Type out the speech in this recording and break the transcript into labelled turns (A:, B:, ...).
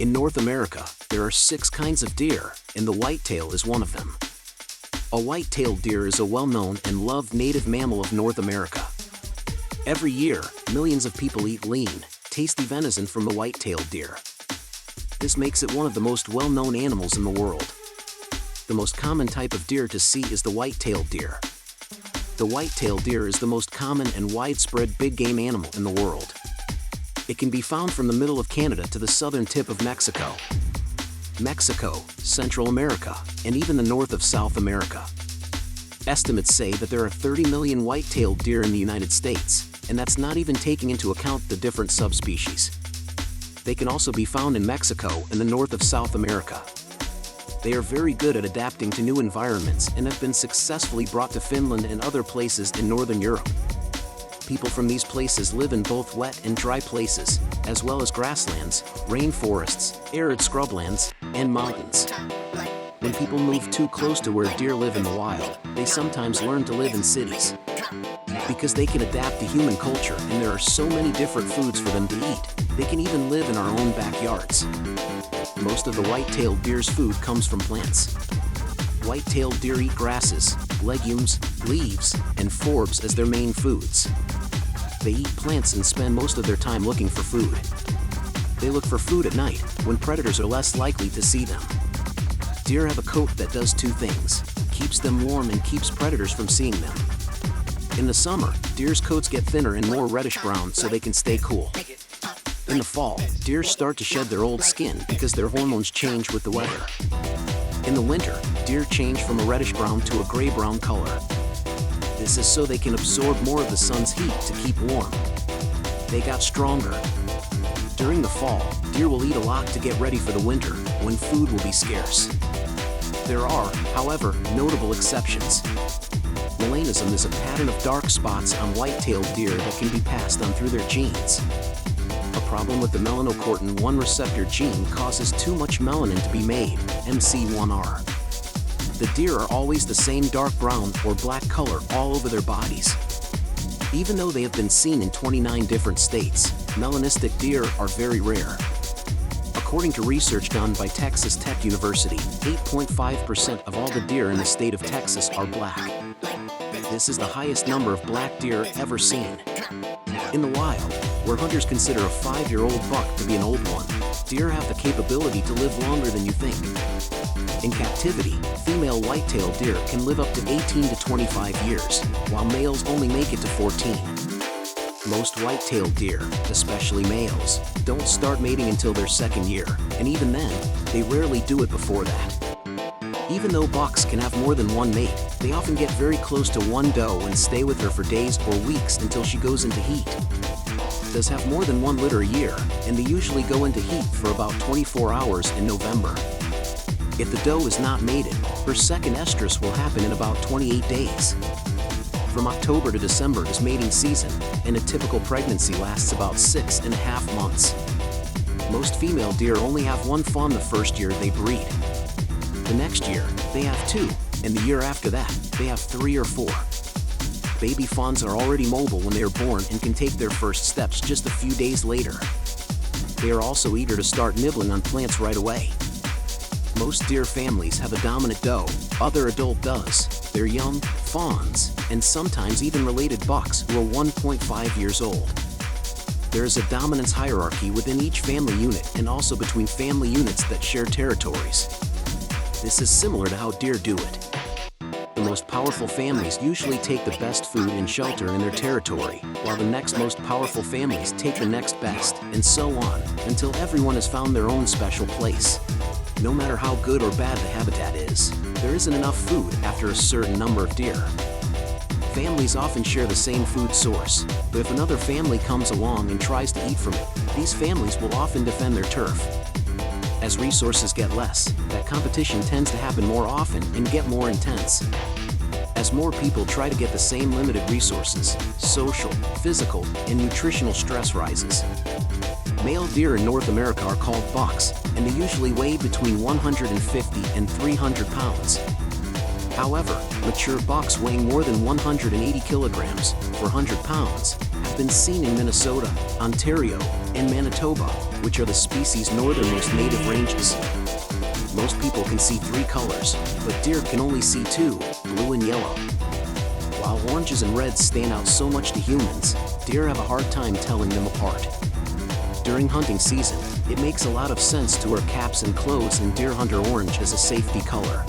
A: In North America, there are 6 kinds of deer, and the whitetail is one of them. A white-tailed deer is a well-known and loved native mammal of North America. Every year, millions of people eat lean, tasty venison from the white-tailed deer. This makes it one of the most well-known animals in the world. The most common type of deer to see is the white-tailed deer. The white-tailed deer is the most common and widespread big-game animal in the world. It can be found from the middle of Canada to the southern tip of Mexico, Central America, and even the north of South America. Estimates say that there are 30 million white-tailed deer in the United States, and that's not even taking into account the different subspecies. They can also be found in Mexico and the north of South America. They are very good at adapting to new environments and have been successfully brought to Finland and other places in Northern Europe. People from these places live in both wet and dry places, as well as grasslands, rainforests, arid scrublands, and mountains. When people move too close to where deer live in the wild, they sometimes learn to live in cities. Because they can adapt to human culture and there are so many different foods for them to eat, they can even live in our own backyards. Most of the white-tailed deer's food comes from plants. White-tailed deer eat grasses, legumes, leaves, and forbs as their main foods. They eat plants and spend most of their time looking for food. They look for food at night, when predators are less likely to see them. Deer have a coat that does 2 things: keeps them warm and keeps predators from seeing them. In the summer, deer's coats get thinner and more reddish-brown so they can stay cool. In the fall, deer start to shed their old skin because their hormones change with the weather. In the winter, deer change from a reddish-brown to a gray-brown color. This is so they can absorb more of the sun's heat to keep warm. They got stronger. During the fall, deer will eat a lot to get ready for the winter, when food will be scarce. There are, however, notable exceptions. Melanism is a pattern of dark spots on white-tailed deer that can be passed on through their genes. A problem with the melanocortin 1 receptor gene causes too much melanin to be made, MC1R. The deer are always the same dark brown or black color all over their bodies. Even though they have been seen in 29 different states, melanistic deer are very rare. According to research done by Texas Tech University, 8.5% of all the deer in the state of Texas are black. This is the highest number of black deer ever seen. In the wild, where hunters consider a 5-year-old buck to be an old one, deer have the capability to live longer than you think. In captivity, female white-tailed deer can live up to 18 to 25 years, while males only make it to 14. Most white-tailed deer, especially males, don't start mating until their 2nd year, and even then, they rarely do it before that. Even though bucks can have more than one mate, they often get very close to one doe and stay with her for days or weeks until she goes into heat. Does have more than 1 litter a year, and they usually go into heat for about 24 hours in November. If the doe is not mated, her 2nd estrus will happen in about 28 days. From October to December is mating season, and a typical pregnancy lasts about 6.5 months. Most female deer only have 1 fawn the first year they breed. The next year, they have 2, and the year after that, they have 3 or 4. Baby fawns are already mobile when they are born and can take their first steps just a few days later. They are also eager to start nibbling on plants right away. Most deer families have a dominant doe, other adult does, their young, fawns, and sometimes even related bucks who are 1.5 years old. There is a dominance hierarchy within each family unit and also between family units that share territories. This is similar to how deer do it. The most powerful families usually take the best food and shelter in their territory, while the next most powerful families take the next best, and so on, until everyone has found their own special place. No matter how good or bad the habitat is, there isn't enough food after a certain number of deer. Families often share the same food source, but if another family comes along and tries to eat from it, these families will often defend their turf. As resources get less, that competition tends to happen more often and get more intense. As more people try to get the same limited resources, social, physical, and nutritional stress rises. Male deer in North America are called bucks, and they usually weigh between 150 and 300 pounds. However, mature bucks weighing more than 180 kilograms, 400 pounds, have been seen in Minnesota, Ontario, and Manitoba, which are the species' northernmost native ranges. Most people can see 3 colors, but deer can only see 2, blue and yellow. While oranges and reds stand out so much to humans, deer have a hard time telling them apart. During hunting season, it makes a lot of sense to wear caps and clothes in deer hunter orange as a safety color.